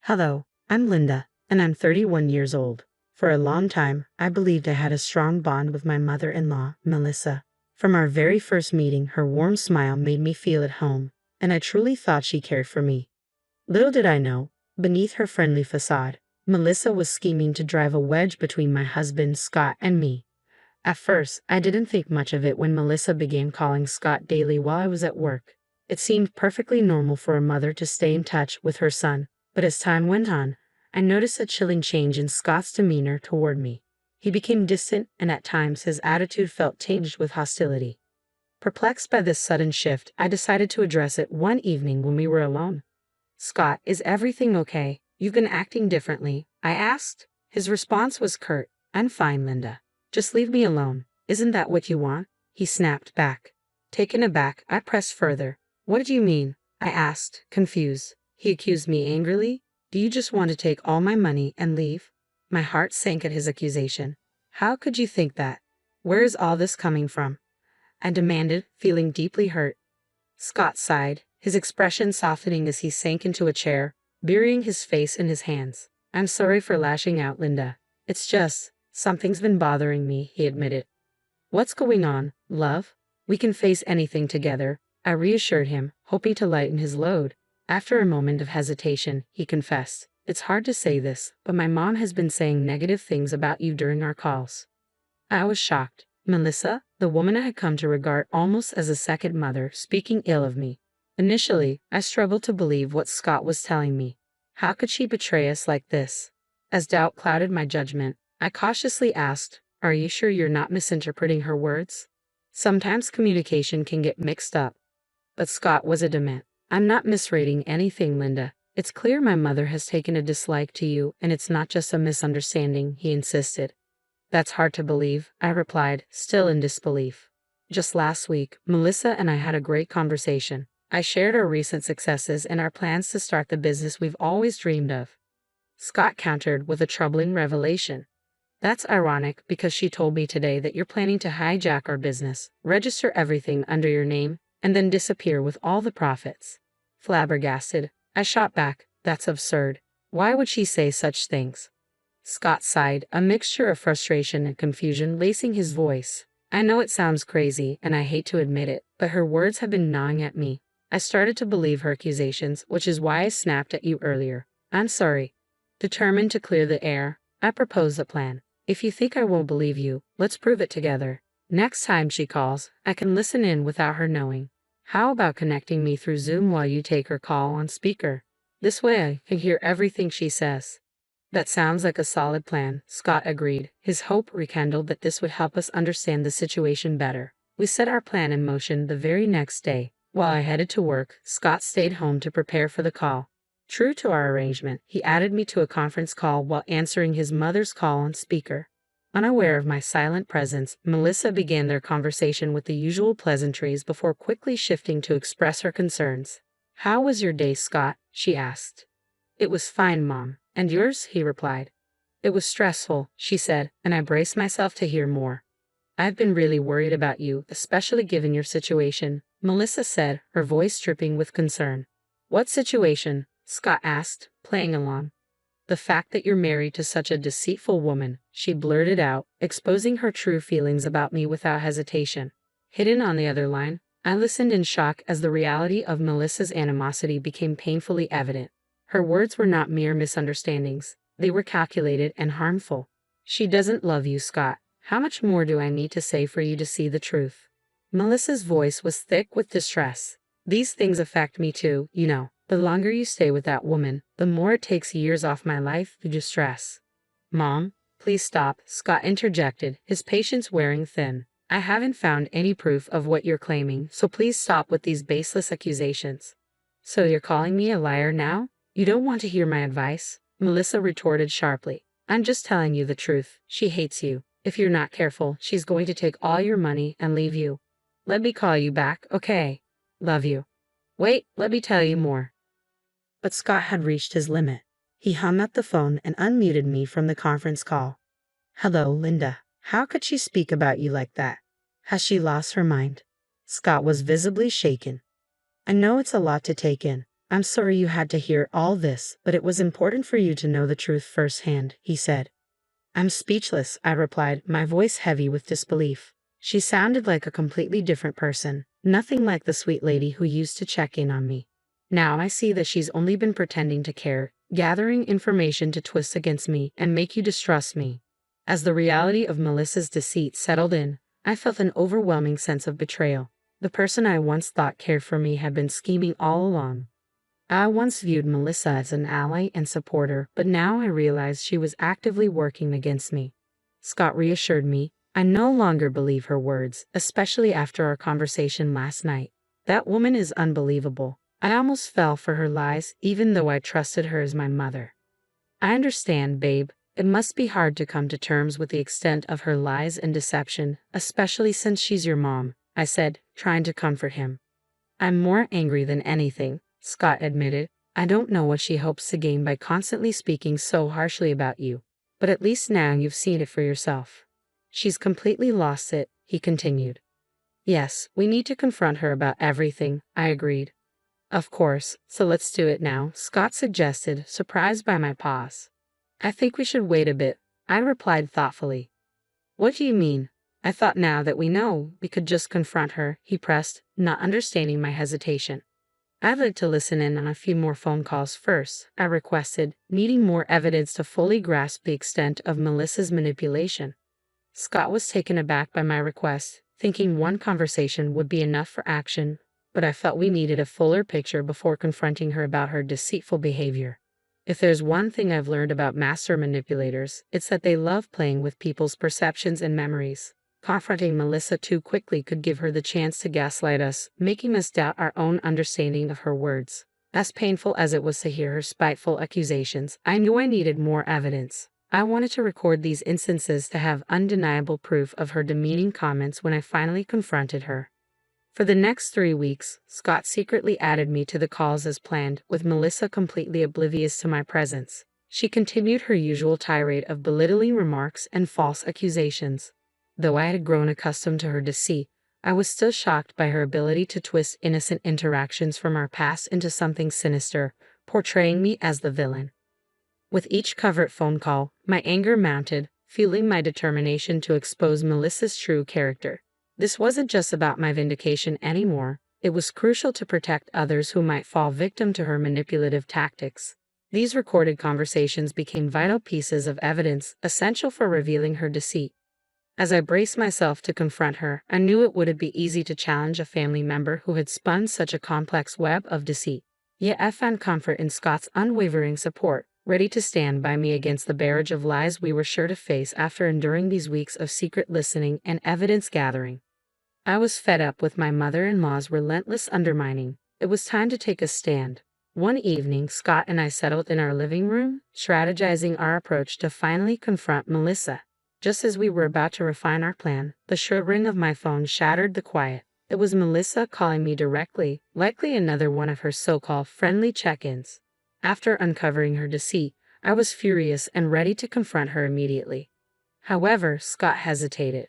Hello, I'm Linda, and I'm 31 years old. For a long time, I believed I had a strong bond with my mother-in-law, Melissa. From our very first meeting, her warm smile made me feel at home, and I truly thought she cared for me. Little did I know, beneath her friendly facade, Melissa was scheming to drive a wedge between my husband, Scott, and me. At first, I didn't think much of it when Melissa began calling Scott daily while I was at work. It seemed perfectly normal for a mother to stay in touch with her son, but as time went on, I noticed a chilling change in Scott's demeanor toward me. He became distant, and at times his attitude felt tinged with hostility. Perplexed by this sudden shift, I decided to address it one evening when we were alone. "Scott, is everything okay? You've been acting differently," I asked. His response was curt. "I'm fine, Linda. Just leave me alone. Isn't that what you want?" He snapped back. Taken aback, I pressed further. "What did you mean?" I asked, confused. He accused me angrily. "Do you just want to take all my money and leave?" My heart sank at his accusation. "How could you think that? Where is all this coming from?" I demanded, feeling deeply hurt. Scott sighed, his expression softening as he sank into a chair, burying his face in his hands. "I'm sorry for lashing out, Linda. It's just, something's been bothering me," he admitted. "What's going on, love? We can face anything together," I reassured him, hoping to lighten his load. After a moment of hesitation, he confessed, "It's hard to say this, but my mom has been saying negative things about you during our calls." I was shocked. Melissa, the woman I had come to regard almost as a second mother, speaking ill of me. Initially, I struggled to believe what Scott was telling me. How could she betray us like this? As doubt clouded my judgment, I cautiously asked, "Are you sure you're not misinterpreting her words? Sometimes communication can get mixed up." But Scott was adamant. "I'm not misreading anything, Linda. It's clear my mother has taken a dislike to you, and it's not just a misunderstanding," he insisted. "That's hard to believe," I replied, still in disbelief. "Just last week, Melissa and I had a great conversation. I shared our recent successes and our plans to start the business we've always dreamed of." Scott countered with a troubling revelation. "That's ironic because she told me today that you're planning to hijack our business, register everything under your name, and then disappear with all the profits." Flabbergasted, I shot back, "That's absurd. Why would she say such things?" Scott sighed, a mixture of frustration and confusion lacing his voice. "I know it sounds crazy, and I hate to admit it, but her words have been gnawing at me. I started to believe her accusations, which is why I snapped at you earlier. I'm sorry." Determined to clear the air, I proposed a plan. "If you think I won't believe you, let's prove it together. Next time she calls, I can listen in without her knowing. How about connecting me through Zoom while you take her call on speaker? This way I can hear everything she says." "That sounds like a solid plan," Scott agreed, his hope rekindled that this would help us understand the situation better. We set our plan in motion the very next day. While I headed to work, Scott stayed home to prepare for the call. True to our arrangement, he added me to a conference call while answering his mother's call on speaker. Unaware of my silent presence, Melissa began their conversation with the usual pleasantries before quickly shifting to express her concerns. "How was your day, Scott?" she asked. "It was fine, Mom. And yours?" he replied. "It was stressful," she said, and I braced myself to hear more. "I've been really worried about you, especially given your situation," Melissa said, her voice dripping with concern. "What situation?" Scott asked, playing along. "The fact that you're married to such a deceitful woman," she blurted out, exposing her true feelings about me without hesitation. Hidden on the other line, I listened in shock as the reality of Melissa's animosity became painfully evident. Her words were not mere misunderstandings. They were calculated and harmful. "She doesn't love you, Scott. How much more do I need to say for you to see the truth?" Melissa's voice was thick with distress. "These things affect me too, you know. The longer you stay with that woman, the more it takes years off my life through distress." "Mom, please stop," Scott interjected, his patience wearing thin. "I haven't found any proof of what you're claiming, so please stop with these baseless accusations." "So you're calling me a liar now? You don't want to hear my advice?" Melissa retorted sharply. "I'm just telling you the truth. She hates you. If you're not careful, she's going to take all your money and leave you. Let me call you back, okay? Love you." "Wait, let me tell you more." But Scott had reached his limit. He hung up the phone and unmuted me from the conference call. "Hello, Linda. How could she speak about you like that? Has she lost her mind?" Scott was visibly shaken. "I know it's a lot to take in, I'm sorry you had to hear all this, but it was important for you to know the truth firsthand, he said. I'm speechless, I replied, my voice heavy with disbelief. She sounded like a completely different person, nothing like the sweet lady who used to check in on me. Now I see that she's only been pretending to care, gathering information to twist against me and make you distrust me. As the reality of Melissa's deceit settled in, I felt an overwhelming sense of betrayal. The person I once thought cared for me had been scheming all along. I once viewed Melissa as an ally and supporter, but now I realize she was actively working against me. Scott reassured me. I no longer believe her words, especially after our conversation last night. That woman is unbelievable. I almost fell for her lies, even though I trusted her as my mother. I understand, babe. It must be hard to come to terms with the extent of her lies and deception, especially since she's your mom, I said, trying to comfort him. I'm more angry than anything, Scott admitted. I don't know what she hopes to gain by constantly speaking so harshly about you, but at least now you've seen it for yourself. She's completely lost it, he continued. Yes, we need to confront her about everything, I agreed. Of course, so let's do it now, Scott suggested, surprised by my pause. I think we should wait a bit, I replied thoughtfully. What do you mean? I thought now that we know, we could just confront her, he pressed, not understanding my hesitation. I'd like to listen in on a few more phone calls first, I requested, needing more evidence to fully grasp the extent of Melissa's manipulation. Scott was taken aback by my request, thinking one conversation would be enough for action, but I felt we needed a fuller picture before confronting her about her deceitful behavior. If there's one thing I've learned about master manipulators, it's that they love playing with people's perceptions and memories. Confronting Melissa too quickly could give her the chance to gaslight us, making us doubt our own understanding of her words. As painful as it was to hear her spiteful accusations, I knew I needed more evidence. I wanted to record these instances to have undeniable proof of her demeaning comments when I finally confronted her. For the next 3 weeks, Scott secretly added me to the calls as planned, with Melissa completely oblivious to my presence. She continued her usual tirade of belittling remarks and false accusations. Though I had grown accustomed to her deceit, I was still shocked by her ability to twist innocent interactions from our past into something sinister, portraying me as the villain. With each covert phone call, my anger mounted, fueling my determination to expose Melissa's true character. This wasn't just about my vindication anymore, it was crucial to protect others who might fall victim to her manipulative tactics. These recorded conversations became vital pieces of evidence, essential for revealing her deceit. As I braced myself to confront her, I knew it wouldn't be easy to challenge a family member who had spun such a complex web of deceit. Yet I found comfort in Scott's unwavering support, ready to stand by me against the barrage of lies we were sure to face after enduring these weeks of secret listening and evidence gathering. I was fed up with my mother-in-law's relentless undermining. It was time to take a stand. One evening, Scott and I settled in our living room, strategizing our approach to finally confront Melissa. Just as we were about to refine our plan, the shrill ring of my phone shattered the quiet. It was Melissa calling me directly, likely another one of her so-called friendly check-ins. After uncovering her deceit, I was furious and ready to confront her immediately. However, Scott hesitated.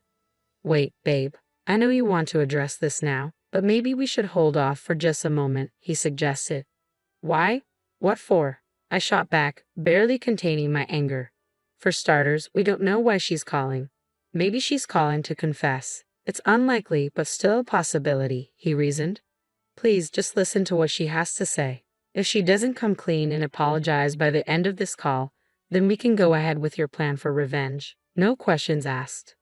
Wait, babe. I know you want to address this now, but maybe we should hold off for just a moment, he suggested. Why? What for? I shot back, barely containing my anger. For starters, we don't know why she's calling. Maybe she's calling to confess. It's unlikely, but still a possibility, he reasoned. Please just listen to what she has to say. If she doesn't come clean and apologize by the end of this call, then we can go ahead with your plan for revenge. No questions asked.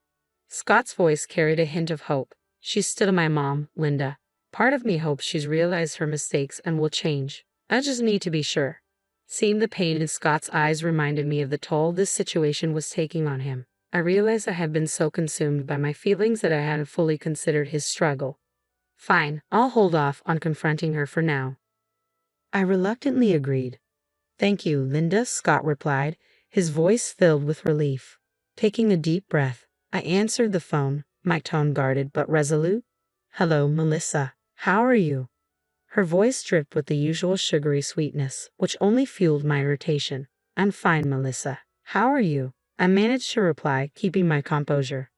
Scott's voice carried a hint of hope. She's still my mom, Linda. Part of me hopes she's realized her mistakes and will change. I just need to be sure. Seeing the pain in Scott's eyes reminded me of the toll this situation was taking on him. I realized I had been so consumed by my feelings that I hadn't fully considered his struggle. Fine, I'll hold off on confronting her for now. I reluctantly agreed. Thank you, Linda, Scott replied, his voice filled with relief. Taking a deep breath, I answered the phone, my tone guarded but resolute. Hello, Melissa. How are you? Her voice dripped with the usual sugary sweetness, which only fueled my irritation. I'm fine, Melissa. How are you? I managed to reply, keeping my composure.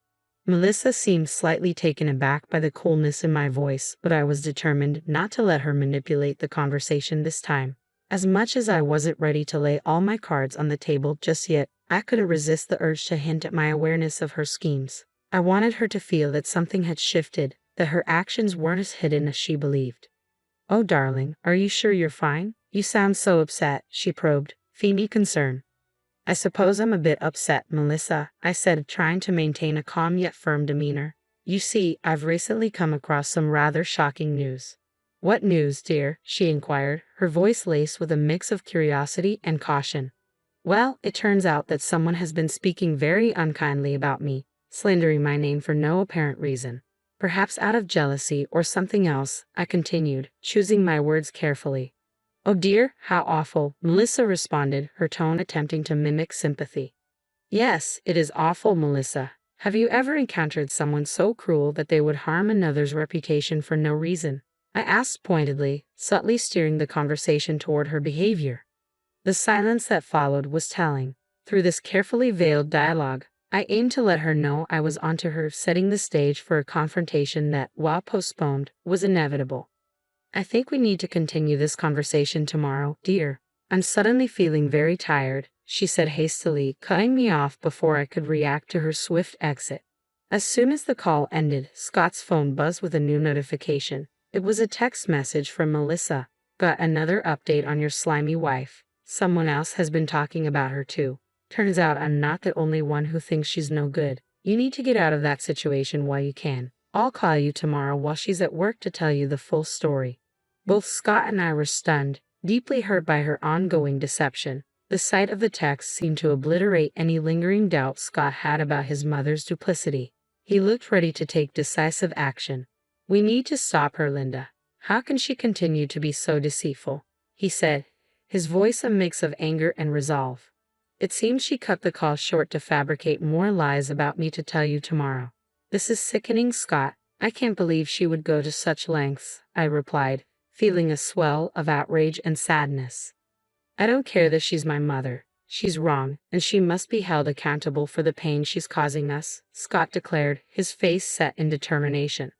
Melissa seemed slightly taken aback by the coolness in my voice, but I was determined not to let her manipulate the conversation this time. As much as I wasn't ready to lay all my cards on the table just yet, I couldn't resist the urge to hint at my awareness of her schemes. I wanted her to feel that something had shifted, that her actions weren't as hidden as she believed. "Oh, darling, are you sure you're fine? You sound so upset," she probed, feigning concern. "I suppose I'm a bit upset, Melissa," I said, trying to maintain a calm yet firm demeanor. "You see, I've recently come across some rather shocking news." "What news, dear?" she inquired, her voice laced with a mix of curiosity and caution. "Well, it turns out that someone has been speaking very unkindly about me, slandering my name for no apparent reason. Perhaps out of jealousy or something else," I continued, choosing my words carefully. "Oh dear, how awful," Melissa responded, her tone attempting to mimic sympathy. "Yes, it is awful, Melissa. Have you ever encountered someone so cruel that they would harm another's reputation for no reason?" I asked pointedly, subtly steering the conversation toward her behavior. The silence that followed was telling. Through this carefully veiled dialogue, I aimed to let her know I was onto her, setting the stage for a confrontation that, while postponed, was inevitable. "I think we need to continue this conversation tomorrow, dear. I'm suddenly feeling very tired," she said hastily, cutting me off before I could react to her swift exit. As soon as the call ended, Scott's phone buzzed with a new notification. It was a text message from Melissa. "Got another update on your slimy wife. Someone else has been talking about her too. Turns out I'm not the only one who thinks she's no good. You need to get out of that situation while you can. I'll call you tomorrow while she's at work to tell you the full story." Both Scott and I were stunned, deeply hurt by her ongoing deception. The sight of the text seemed to obliterate any lingering doubt Scott had about his mother's duplicity. He looked ready to take decisive action. "We need to stop her, Linda. How can she continue to be so deceitful?" he said, his voice a mix of anger and resolve. "It seems she cut the call short to fabricate more lies about me to tell you tomorrow." "This is sickening, Scott. I can't believe she would go to such lengths," I replied, feeling a swell of outrage and sadness. "I don't care that she's my mother. She's wrong, and she must be held accountable for the pain she's causing us," Scott declared, his face set in determination.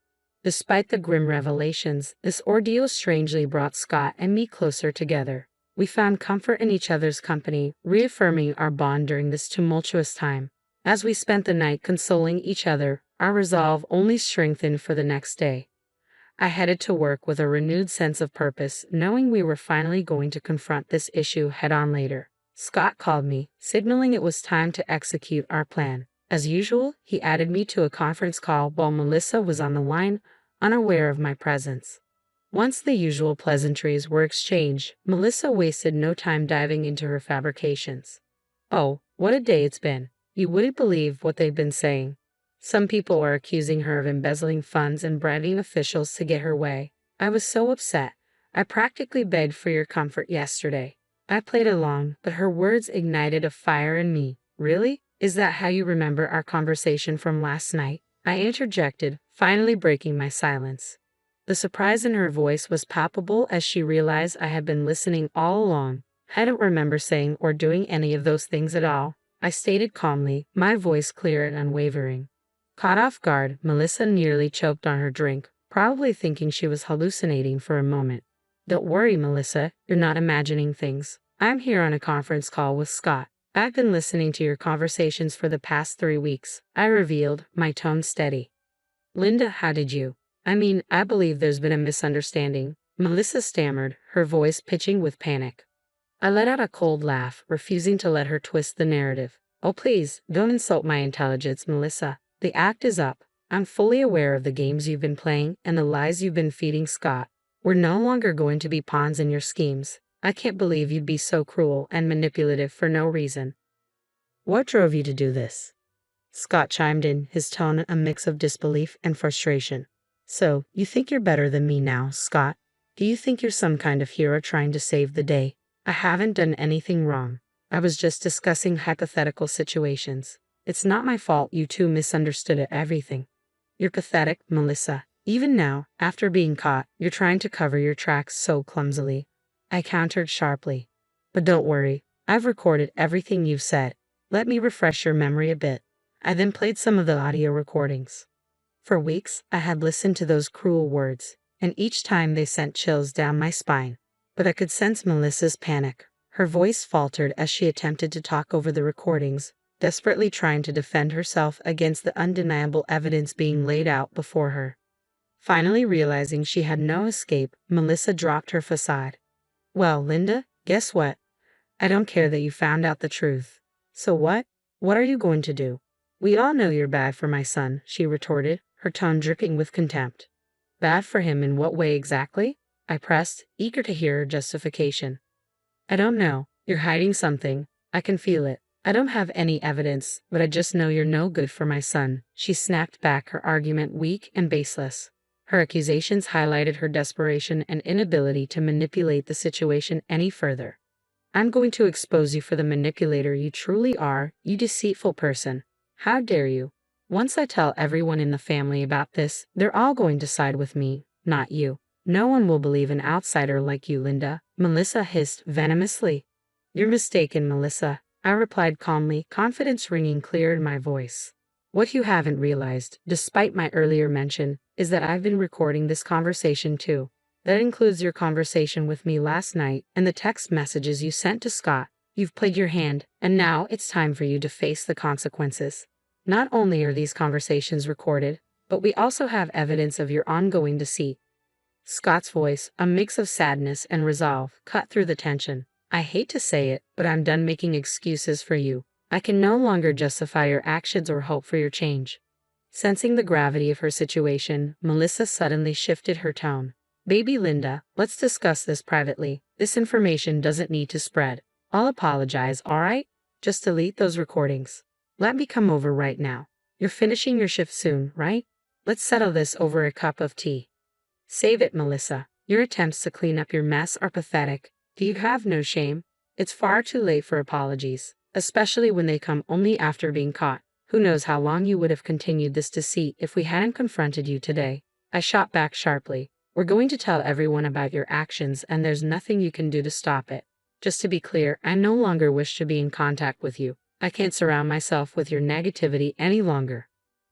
Despite the grim revelations, this ordeal strangely brought Scott and me closer together. We found comfort in each other's company, reaffirming our bond during this tumultuous time. As we spent the night consoling each other, our resolve only strengthened for the next day. I headed to work with a renewed sense of purpose, knowing we were finally going to confront this issue head-on later. Scott called me, signaling it was time to execute our plan. As usual, he added me to a conference call while Melissa was on the line, unaware of my presence. Once the usual pleasantries were exchanged, Melissa wasted no time diving into her fabrications. "Oh, what a day it's been. You wouldn't believe what they've been saying. Some people are accusing her of embezzling funds and bribing officials to get her way. I was so upset. I practically begged for your comfort yesterday." I played along, but her words ignited a fire in me. "Really? Is that how you remember our conversation from last night?" I interjected, finally breaking my silence. The surprise in her voice was palpable as she realized I had been listening all along. "I don't remember saying or doing any of those things at all," I stated calmly, my voice clear and unwavering. Caught off guard, Melissa nearly choked on her drink, probably thinking she was hallucinating for a moment. "Don't worry, Melissa, you're not imagining things. I'm here on a conference call with Scott. I've been listening to your conversations for the past 3 weeks," I revealed, my tone steady. "Linda, how did you? I believe there's been a misunderstanding," Melissa stammered, her voice pitching with panic. I let out a cold laugh, refusing to let her twist the narrative. "Oh, please, don't insult my intelligence, Melissa. The act is up. I'm fully aware of the games you've been playing and the lies you've been feeding Scott. We're no longer going to be pawns in your schemes. I can't believe you'd be so cruel and manipulative for no reason." "What drove you to do this?" Scott chimed in, his tone a mix of disbelief and frustration. "So, you think you're better than me now, Scott? Do you think you're some kind of hero trying to save the day? I haven't done anything wrong. I was just discussing hypothetical situations. It's not my fault you two misunderstood everything." "You're pathetic, Melissa. Even now, after being caught, you're trying to cover your tracks so clumsily," I countered sharply. "But don't worry, I've recorded everything you've said. Let me refresh your memory a bit. I then played some of the audio recordings. For weeks, I had listened to those cruel words, and each time they sent chills down my spine. But I could sense Melissa's panic. Her voice faltered as she attempted to talk over the recordings, desperately trying to defend herself against the undeniable evidence being laid out before her. Finally realizing she had no escape, Melissa dropped her facade. "Well, Linda, guess what? I don't care that you found out the truth. So what? What are you going to do?" "We all know you're bad for my son," she retorted, her tone dripping with contempt. "Bad for him in what way exactly?" I pressed, eager to hear her justification. "I don't know. You're hiding something. I can feel it. I don't have any evidence, but I just know you're no good for my son," she snapped back, her argument weak and baseless. Her accusations highlighted her desperation and inability to manipulate the situation any further. "I'm going to expose you for the manipulator you truly are, you deceitful person. How dare you? Once I tell everyone in the family about this, they're all going to side with me, not you. No one will believe an outsider like you, Linda," Melissa hissed venomously. "You're mistaken, Melissa," I replied calmly, confidence ringing clear in my voice. "What you haven't realized, despite my earlier mention, is that I've been recording this conversation too. That includes your conversation with me last night and the text messages you sent to Scott. You've played your hand, and now it's time for you to face the consequences. Not only are these conversations recorded, but we also have evidence of your ongoing deceit." Scott's voice, a mix of sadness and resolve, cut through the tension. "I hate to say it, but I'm done making excuses for you. I can no longer justify your actions or hope for your change." Sensing the gravity of her situation, Melissa suddenly shifted her tone. "Baby Linda, let's discuss this privately. This information doesn't need to spread. I'll apologize, all right? Just delete those recordings. Let me come over right now. You're finishing your shift soon, right? Let's settle this over a cup of tea." "Save it, Melissa. Your attempts to clean up your mess are pathetic. Do you have no shame? It's far too late for apologies, especially when they come only after being caught. Who knows how long you would have continued this deceit if we hadn't confronted you today." I shot back sharply. "We're going to tell everyone about your actions, and there's nothing you can do to stop it. Just to be clear, I no longer wish to be in contact with you. I can't surround myself with your negativity any longer,"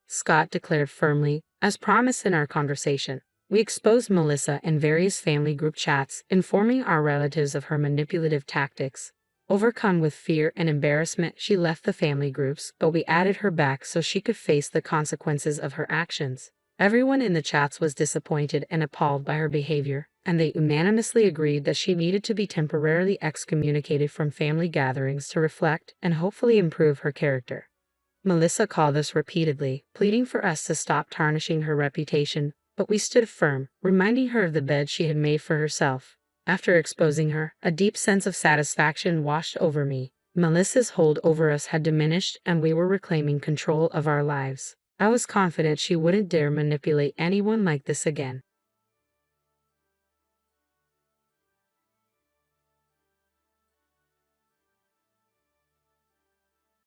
Scott declared firmly, as promised in our conversation. We exposed Melissa in various family group chats, informing our relatives of her manipulative tactics. Overcome with fear and embarrassment, she left the family groups, but we added her back so she could face the consequences of her actions. Everyone in the chats was disappointed and appalled by her behavior, and they unanimously agreed that she needed to be temporarily excommunicated from family gatherings to reflect and hopefully improve her character. Melissa called us repeatedly, pleading for us to stop tarnishing her reputation, but we stood firm, reminding her of the bed she had made for herself. After exposing her, a deep sense of satisfaction washed over me. Melissa's hold over us had diminished, and we were reclaiming control of our lives. I was confident she wouldn't dare manipulate anyone like this again.